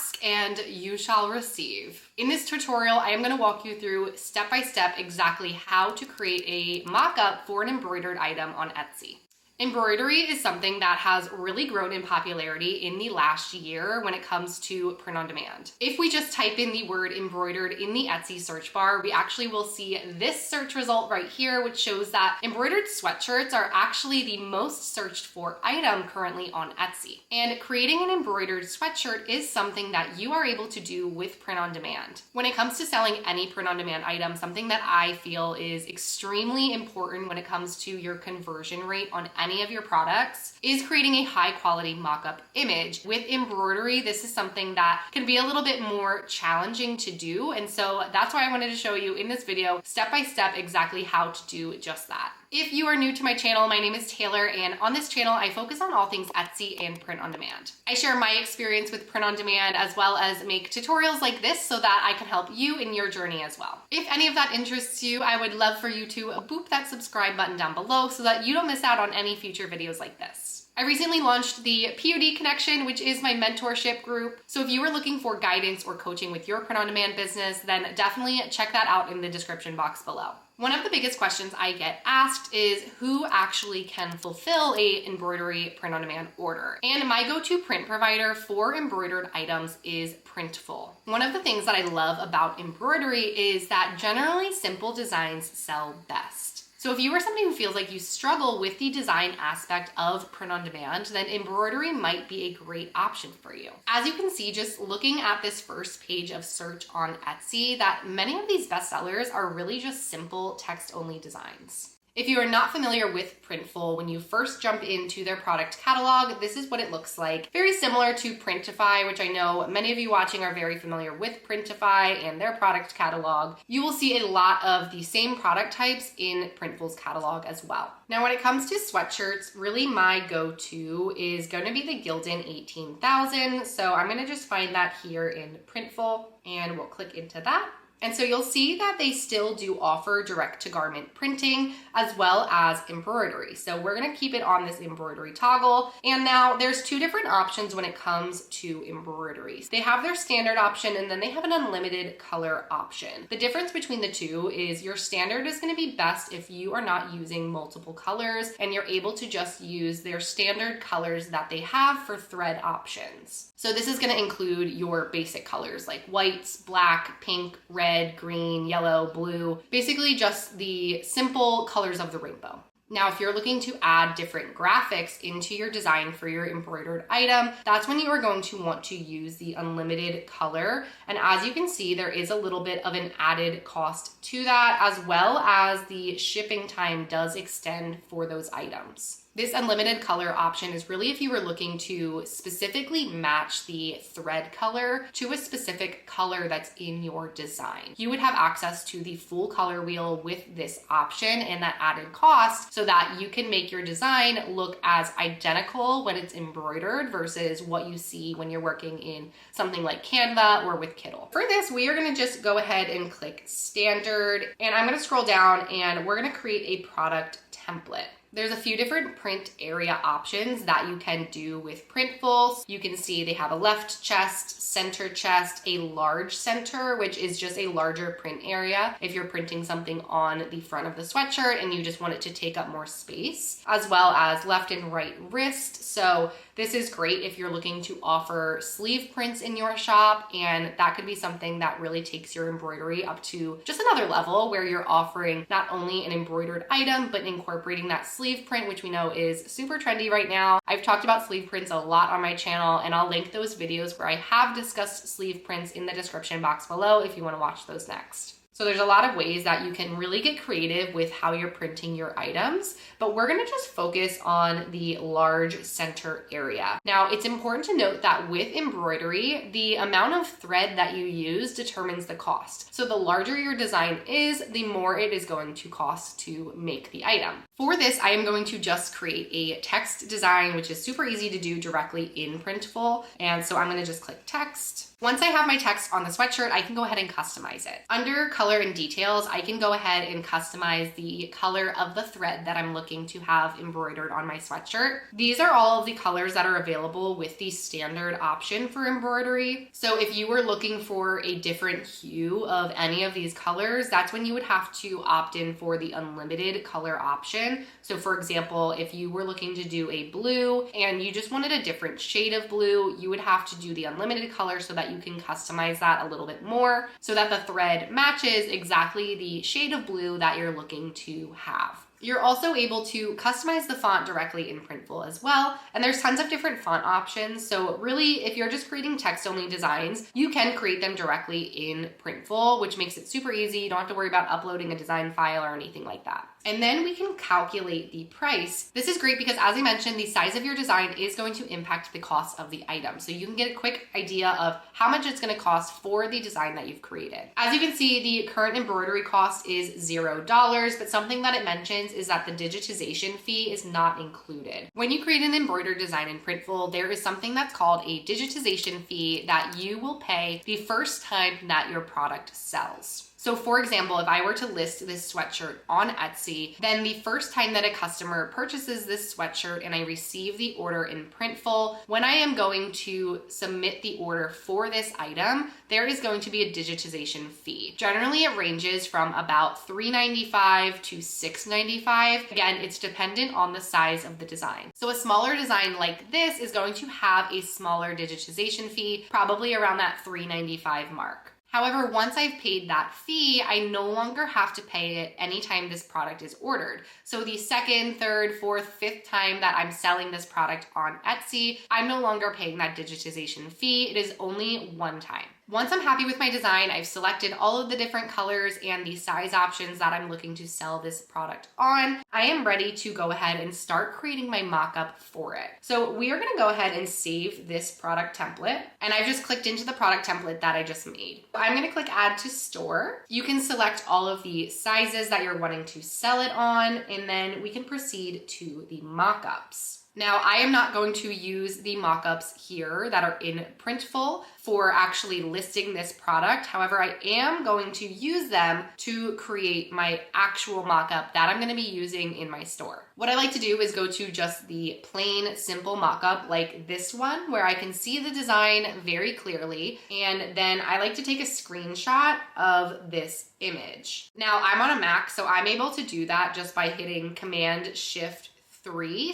Ask and you shall receive. In this tutorial, I am going to walk you through step by step exactly how to create a mock-up for an embroidered item on Etsy. Embroidery is something that has really grown in popularity in the last year when it comes to print on demand. If we just type in the word embroidered in the Etsy search bar, we actually will see this search result right here, which shows that embroidered sweatshirts are actually the most searched for item currently on Etsy. And creating an embroidered sweatshirt is something that you are able to do with print on demand. When it comes to selling any print on demand item, something that I feel is extremely important when it comes to your conversion rate on any of your products is creating a high quality mock-up image. With embroidery, this is something that can be a little bit more challenging to do. And so that's why I wanted to show you in this video, step by step, exactly how to do just that. If you are new to my channel, my name is Taylor, and on this channel, I focus on all things Etsy and print on demand. I share my experience with print on demand as well as make tutorials like this so that I can help you in your journey as well. If any of that interests you, I would love for you to boop that subscribe button down below so that you don't miss out on any future videos like this. I recently launched the POD Connection, which is my mentorship group. So if you are looking for guidance or coaching with your print on demand business, then definitely check that out in the description box below. One of the biggest questions I get asked is who actually can fulfill a embroidery print on demand order. And my go-to print provider for embroidered items is Printful. One of the things that I love about embroidery is that generally simple designs sell best. So if you are somebody who feels like you struggle with the design aspect of print on demand, then embroidery might be a great option for you. As you can see, just looking at this first page of search on Etsy, that many of these bestsellers are really just simple text-only designs. If you are not familiar with Printful, when you first jump into their product catalog, this is what it looks like. Very similar to Printify, which I know many of you watching are very familiar with Printify and their product catalog. You will see a lot of the same product types in Printful's catalog as well. Now, when it comes to sweatshirts, really my go-to is going to be the Gildan 18,000. So I'm going to just find that here in Printful and we'll click into that. And so you'll see that they still do offer direct to garment printing as well as embroidery. So we're gonna keep it on this embroidery toggle. And now there's two different options when it comes to embroidery. They have their standard option and then they have an unlimited color option. The difference between the two is your standard is gonna be best if you are not using multiple colors and you're able to just use their standard colors that they have for thread options. So this is gonna include your basic colors like whites, black, pink, red, green, yellow, blue, basically just the simple colors of the rainbow. Now, if you're looking to add different graphics into your design for your embroidered item, that's when you are going to want to use the unlimited color. And as you can see, there is a little bit of an added cost to that, as well as the shipping time does extend for those items. This unlimited color option is really if you were looking to specifically match the thread color to a specific color that's in your design. You would have access to the full color wheel with this option and that added cost so that you can make your design look as identical when it's embroidered versus what you see when you're working in something like Canva or with Kittl. For this, we are gonna just go ahead and click standard, and I'm gonna scroll down and we're gonna create a product template. There's a few different print area options that you can do with Printful. You can see they have a left chest, center chest, a large center, which is just a larger print area if you're printing something on the front of the sweatshirt and you just want it to take up more space, as well as left and right wrist. So this is great if you're looking to offer sleeve prints in your shop, and that could be something that really takes your embroidery up to just another level where you're offering not only an embroidered item, but incorporating that sleeve print, which we know is super trendy right now. I've talked about sleeve prints a lot on my channel, and I'll link those videos where I have discussed sleeve prints in the description box below if you want to watch those next. So there's a lot of ways that you can really get creative with how you're printing your items, but we're gonna just focus on the large center area. Now, it's important to note that with embroidery, the amount of thread that you use determines the cost. So the larger your design is, the more it is going to cost to make the item. For this, I am going to just create a text design, which is super easy to do directly in Printful. And so I'm gonna just click text. Once I have my text on the sweatshirt, I can go ahead and customize it. Under color color and details, I can go ahead and customize the color of the thread that I'm looking to have embroidered on my sweatshirt. These are all of the colors that are available with the standard option for embroidery. So if you were looking for a different hue of any of these colors, that's when you would have to opt in for the unlimited color option. So for example, if you were looking to do a blue and you just wanted a different shade of blue, you would have to do the unlimited color so that you can customize that a little bit more so that the thread matches exactly the shade of blue that you're looking to have. You're also able to customize the font directly in Printful as well, and there's tons of different font options. So really, if you're just creating text-only designs, you can create them directly in Printful, which makes it super easy. You don't have to worry about uploading a design file or anything like that. And then we can calculate the price. This is great because, as I mentioned, the size of your design is going to impact the cost of the item. So you can get a quick idea of how much it's going to cost for the design that you've created. As you can see, the current embroidery cost is $0, but something that it mentions is that the digitization fee is not included. When you create an embroidered design in Printful, there is something that's called a digitization fee that you will pay the first time that your product sells. So for example, if I were to list this sweatshirt on Etsy, then the first time that a customer purchases this sweatshirt and I receive the order in Printful, when I am going to submit the order for this item, there is going to be a digitization fee. Generally, it ranges from about $3.95 to $6.95. Again, it's dependent on the size of the design. So a smaller design like this is going to have a smaller digitization fee, probably around that $3.95 mark. However, once I've paid that fee, I no longer have to pay it anytime this product is ordered. So the second, third, fourth, fifth time that I'm selling this product on Etsy, I'm no longer paying that digitization fee. It is only one time. Once I'm happy with my design, I've selected all of the different colors and the size options that I'm looking to sell this product on. I am ready to go ahead and start creating my mock-up for it. So we are gonna go ahead and save this product template, and I've just clicked into the product template that I just made. I'm gonna click add to store. You can select all of the sizes that you're wanting to sell it on, and then we can proceed to the mock-ups. Now, I am not going to use the mock-ups here that are in Printful for actually listing this product. However, I am going to use them to create my actual mock-up that I'm going to be using in my store. What I like to do is go to just the plain, simple mock-up like this one, where I can see the design very clearly, and then I like to take a screenshot of this image. Now, I'm on a Mac, so I'm able to do that just by hitting Command-Shift-3.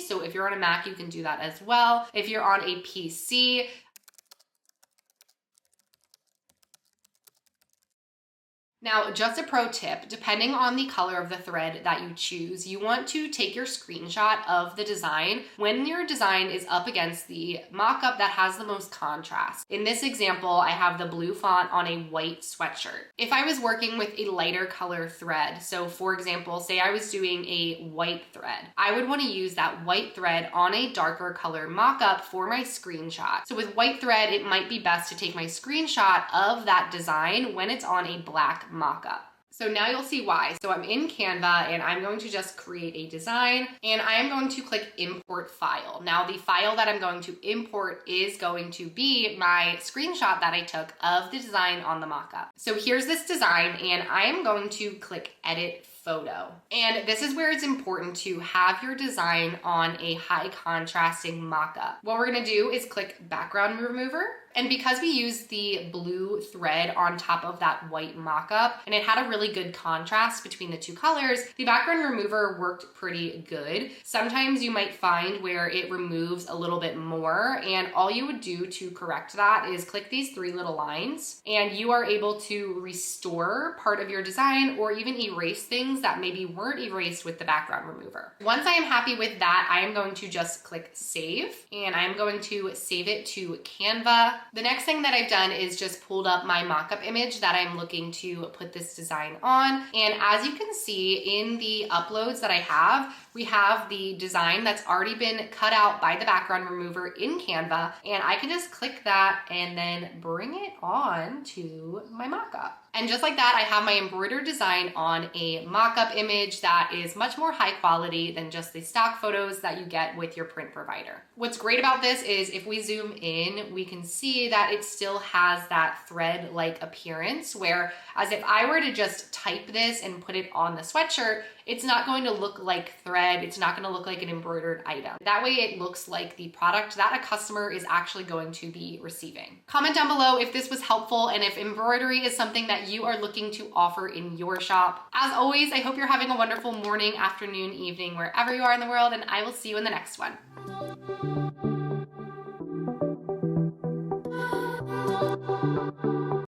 So if you're on a Mac, you can do that as well. If you're on a PC, now, just a pro tip, depending on the color of the thread that you choose, you want to take your screenshot of the design when your design is up against the mock-up that has the most contrast. In this example, I have the blue font on a white sweatshirt. If I was working with a lighter color thread, so for example, say I was doing a white thread, I would want to use that white thread on a darker color mock-up for my screenshot. So with white thread, it might be best to take my screenshot of that design when it's on a black mock-up. So now you'll see why. So I'm in Canva and I'm going to just create a design, and I am going to click import file. Now the file that I'm going to import is going to be my screenshot that I took of the design on the mock-up. So here's this design, and I am going to click edit photo. And this is where it's important to have your design on a high contrasting mock-up. What we're gonna do is click background remover. And because we used the blue thread on top of that white mock-up, and it had a really good contrast between the two colors, the background remover worked pretty good. Sometimes you might find where it removes a little bit more, and all you would do to correct that is click these three little lines, and you are able to restore part of your design or even erase things that maybe weren't erased with the background remover. Once I am happy with that, I am going to just click save, and I'm going to save it to Canva. The next thing that I've done is just pulled up my mock-up image that I'm looking to put this design on. And as you can see in the uploads that I have, we have the design that's already been cut out by the background remover in Canva, and I can just click that and then bring it on to my mock-up. And just like that, I have my embroidered design on a mock-up image that is much more high quality than just the stock photos that you get with your print provider. What's great about this is if we zoom in, we can see that it still has that thread-like appearance, where as if I were to just type this and put it on the sweatshirt, it's not going to look like thread. It's not going to look like an embroidered item. That way it looks like the product that a customer is actually going to be receiving. Comment down below if this was helpful and if embroidery is something that you are looking to offer in your shop. As always, I hope you're having a wonderful morning, afternoon, evening, wherever you are in the world, and I will see you in the next one.